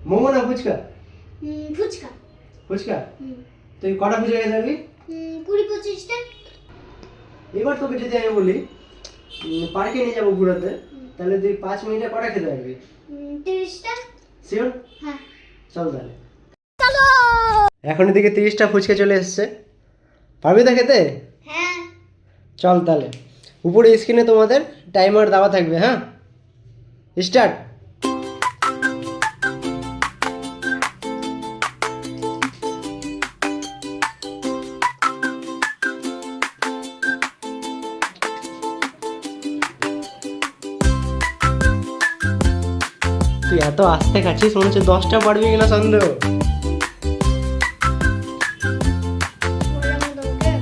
মোমো না ফুচকা? ফুচকা। ফুচকা? তুই কটা ফুচকা খেতে পারবি? 20-25টা। এবার তোকে যদি আমি বলি পার্কে নিয়ে যাবো ঘুরাতে, তাহলে তুই 5 মিনিটে কটা খেতে পারবি? 30টা। শিওর? হ্যাঁ। চল তাহলে। চলো। এখন এদিকে 30টা ফুচকা চলে এসেছে, পারবি তো খেতে? হ্যাঁ। চল তাহলে, উপরে স্ক্রিনে তোমাদের টাইমার দেওয়া থাকবে। হ্যাঁ, স্টার্ট। তুই এত আস্তে খাচ্ছিস, মনে হচ্ছে 10টা পারবি কিনা সন্দেহ। বললাম তোকে।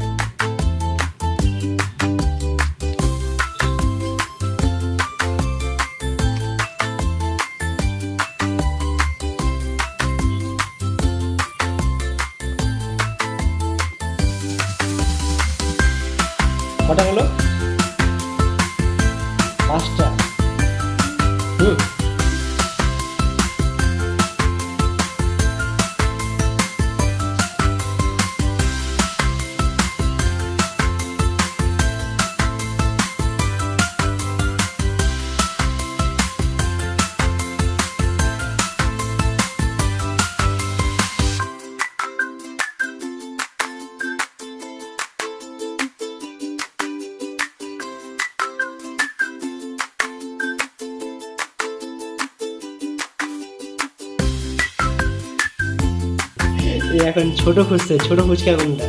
কটা হলো? 5টা। এখন ছোট খুঁজছে, ছোট ফুচকা কোনটা?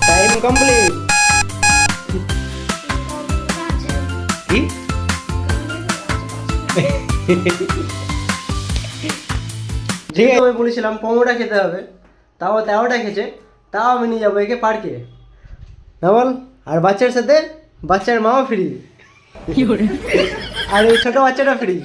Time complete. কি? ঠিক আছে, আমি বলেছিলাম 15টা খেতে হবে, তাও 13টা খেয়েছে, তাও আমি নিয়ে যাবো একে পার্কে। না বল? আর বাচ্চার সাথে বাচ্চার মাও ফ্রি, আর এই ছোট বাচ্চাটা ফ্রি।